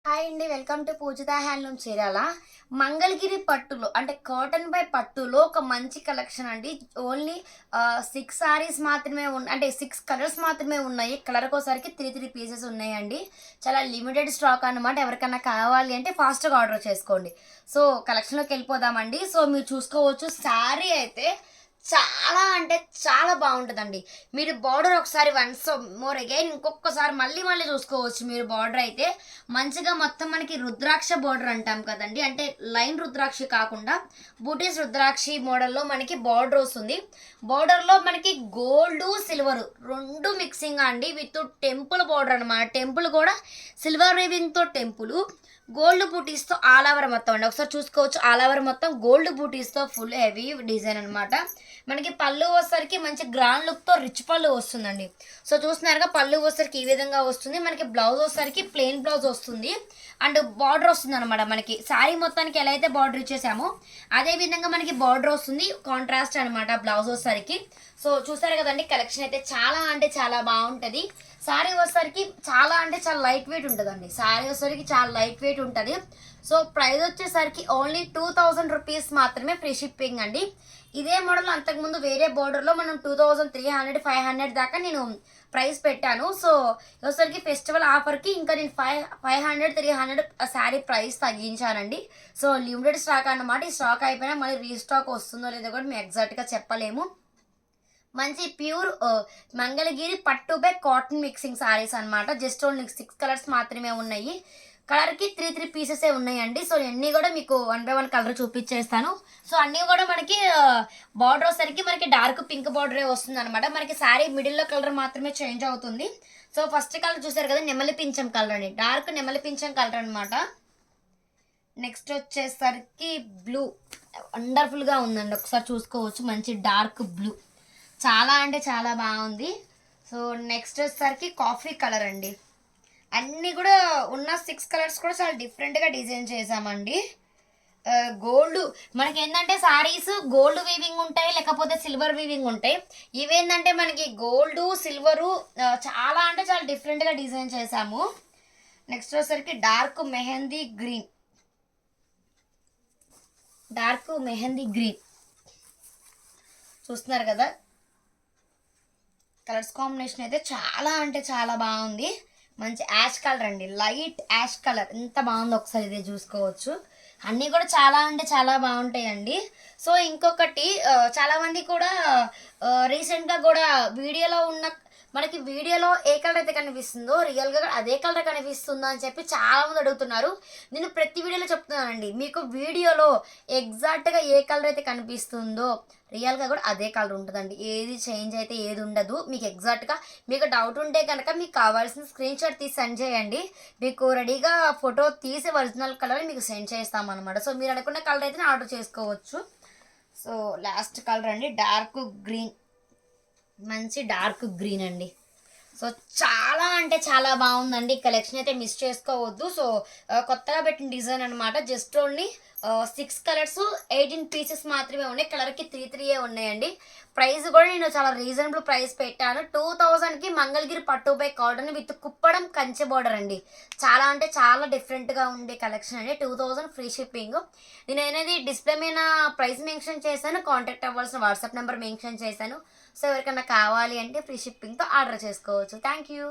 Hi అండి, welcome to Pujitha handloom Chirala. Mangalagiri పట్టులో అంటే కాటన్ బై పట్టులో ఒక మంచి కలెక్షన్ అండి. ఓన్లీ 6 సారీస్ మాత్రమే అంటే 6 కలర్స్ మాత్రమే ఉన్నాయి. కలర్కోసరికి 3 పీసెస్ ఉన్నాయండి. చాలా లిమిటెడ్ స్టాక్ అనమాట. ఎవరికైనా కావాలి అంటే ఫాస్ట్గా ఆర్డర్ చేసుకోండి. సో కలెక్షన్లోకి వెళ్ళిపోదామండి. సో మీరు చూసుకోవచ్చు, శారీ అయితే చాలా అంటే చాలా బాగుంటుందండి. మీరు బార్డర్ ఒకసారి వన్స్ మోర్ అగైన్ ఇంకొకసారి మళ్ళీ మళ్ళీ చూసుకోవచ్చు. మీరు బార్డర్ అయితే మంచిగా మొత్తం మనకి రుద్రాక్ష బార్డర్ అంటాం కదండి, అంటే లైన్ రుద్రాక్షి కాకుండా బూటీస్ రుద్రాక్షి మోడల్లో మనకి బార్డర్ వస్తుంది. బార్డర్లో మనకి గోల్డ్ సిల్వర్ రెండు మిక్సింగ్ అండి, విత్ టెంపుల్ బార్డర్ అనమాట. టెంపుల్ కూడా సిల్వర్ వీవింగ్తో టెంపుల్, గోల్డ్ బూటీస్తో ఆల్ ఓవర్ మొత్తం అండి. ఒకసారి చూసుకోవచ్చు, ఆల్ ఓవర్ మొత్తం గోల్డ్ బూటీస్తో ఫుల్ హెవీ డిజైన్ అనమాట. మనకి పళ్ళు వచ్చేసరికి మంచి గ్రాండ్ లుక్తో రిచ్ పళ్ళు వస్తుందండి. సో చూస్తున్నారుగా, పళ్ళు వచ్చేసరికి ఈ విధంగా వస్తుంది. మనకి బ్లౌజ్ వచ్చేసరికి ప్లెయిన్ బ్లౌజ్ వస్తుంది అండ్ బార్డర్ వస్తుంది అనమాట. మనకి శారీ మొత్తానికి ఎలా అయితే బార్డర్ ఇచ్చేసామో అదే విధంగా మనకి బార్డర్ వస్తుంది, కాంట్రాస్ట్ అనమాట బ్లౌజ్ వచ్చేసరికి. సో చూసారు కదండి, కలెక్షన్ అయితే చాలా అంటే చాలా బాగుంటుంది. శారీ వచ్చేసరికి చాలా అంటే చాలా లైట్ వెయిట్ ఉంటుందండి. శారీ వచ్చేసరికి చాలా లైట్ వెయిట్ ఉంటుంది. సో ప్రైస్ వచ్చేసరికి ఓన్లీ 2000 రూపీస్ మాత్రమే, ఫ్రీ షిప్పింగ్ అండి. ఇదే మోడల్ అంతకుముందు వేరే బోర్డర్లో మనం 2300 500 దాకా నేను ప్రైస్ పెట్టాను. సో వచ్చేసరికి ఫెస్టివల్ ఆఫర్కి ఇంకా నేను 500 300 శారీ ప్రైస్ తగ్గించానండి. సో లిమిటెడ్ స్టాక్ అన్నమాట. ఈ స్టాక్ అయిపోయినా మళ్ళీ రీస్టాక్ వస్తుందో లేదో కూడా మేము ఎగ్జాక్ట్గా చెప్పలేము. మంచి ప్యూర్ మంగళగిరి పట్టు బై కాటన్ మిక్సింగ్ సారీస్ అనమాట. జస్ట్ ఓన్లీ 6 కలర్స్ మాత్రమే ఉన్నాయి. కలర్కి 3 పీసెసే ఉన్నాయండి. సో అన్నీ కూడా మీకు 1 బై 1 కలర్ చూపించేస్తాను. సో అన్నీ కూడా మనకి బార్డర్ వచ్చేసరికి మనకి డార్క్ పింక్ బార్డరే వస్తుంది అనమాట. మనకి శారీ మిడిల్లో కలర్ మాత్రమే చేంజ్ అవుతుంది. సో ఫస్ట్ కలర్ చూసారు కదా, నెమలి పింఛం కలర్ అండి, డార్క్ నెమలి పింఛం కలర్ అనమాట. నెక్స్ట్ వచ్చేసరికి బ్లూ, వండర్ఫుల్గా ఉందండి. ఒకసారి చూసుకోవచ్చు, మంచి డార్క్ బ్లూ, చాలా అంటే చాలా బాగుంది. సో నెక్స్ట్ వచ్చేసరికి కాఫీ కలర్ అండి. అన్నీ కూడా ఉన్న 6 కలర్స్ కూడా చాలా డిఫరెంట్గా డిజైన్ చేసామండి. గోల్డ్ మనకి ఏంటంటే సారీస్ గోల్డ్ వీవింగ్ ఉంటాయి, లేకపోతే సిల్వర్ వీవింగ్ ఉంటాయి. ఇవేంటంటే మనకి గోల్డ్ సిల్వరు చాలా అంటే చాలా డిఫరెంట్గా డిజైన్ చేసాము. నెక్స్ట్ వచ్చేసరికి dark mehndi green, dark mehndi green చూస్తున్నారు కదా. కలర్స్ కాంబినేషన్ అయితే చాలా అంటే చాలా బాగుంది. మంచి యాష్ కలర్ అండి, లైట్ యాష్ కలర్, ఎంత బాగుందో ఒకసారి ఇదే చూసుకోవచ్చు. అన్నీ కూడా చాలా అంటే చాలా బాగుంటాయండి. సో ఇంకొకటి, చాలామంది కూడా రీసెంట్గా కూడా వీడియోలో ఉన్న మనకి వీడియోలో ఏ కలర్ అయితే కనిపిస్తుందో రియల్గా అదే కలర్ కనిపిస్తుందో అని చెప్పి చాలామంది అడుగుతున్నారు. నేను ప్రతి వీడియోలో చెప్తున్నానండి, మీకు వీడియోలో ఎగ్జాక్ట్గా ఏ కలర్ అయితే కనిపిస్తుందో రియల్గా కూడా అదే కలర్ ఉంటుందండి. ఏది చేంజ్ అయితే ఏది ఉండదు. మీకు ఎగ్జాక్ట్గా మీకు డౌట్ ఉంటే కనుక మీకు కావాల్సిన స్క్రీన్ షాట్ తీసి సెండ్ చేయండి. మీకు రెడీగా ఫోటో తీసి ఒరిజినల్ కలర్ మీకు సెండ్ చేస్తామన్నమాట. సో మీరు అనుకున్న కలర్ అయితే ఆర్డర్ చేసుకోవచ్చు. సో లాస్ట్ కలర్ అండి, డార్క్ గ్రీన్, మంచి డార్క్ గ్రీన్ అండి. సో చాలా అంటే చాలా బాగుందండి. కలెక్షన్ అయితే మిస్ చేసుకోవద్దు. సో కొత్తగా పెట్టిన డిజైన్ అనమాట. జస్ట్ ఓన్లీ 6 కలర్స్ 18 పీసెస్ మాత్రమే ఉన్నాయి. కలర్కి 3 ఉన్నాయండి. ప్రైస్ కూడా నేను చాలా రీజనబుల్ ప్రైస్ పెట్టాను. 2000కి మంగళగిరి పట్టు బై కాటన్ విత్ కుప్పడం కంచె బోర్డర్ అండి. చాలా అంటే చాలా డిఫరెంట్గా ఉండే కలెక్షన్ అండి. 2000 ఫ్రీ షిప్పింగ్. నేను అనేది డిస్ప్లే మీద ప్రైస్ మెన్షన్ చేశాను, కాంటాక్ట్ అవ్వాల్సిన వాట్సాప్ నెంబర్ మెన్షన్ చేశాను. సో ఎవరికైనా కావాలి అంటే ఫ్రీ షిప్పింగ్తో ఆర్డర్ చేసుకోవచ్చు. Thank you.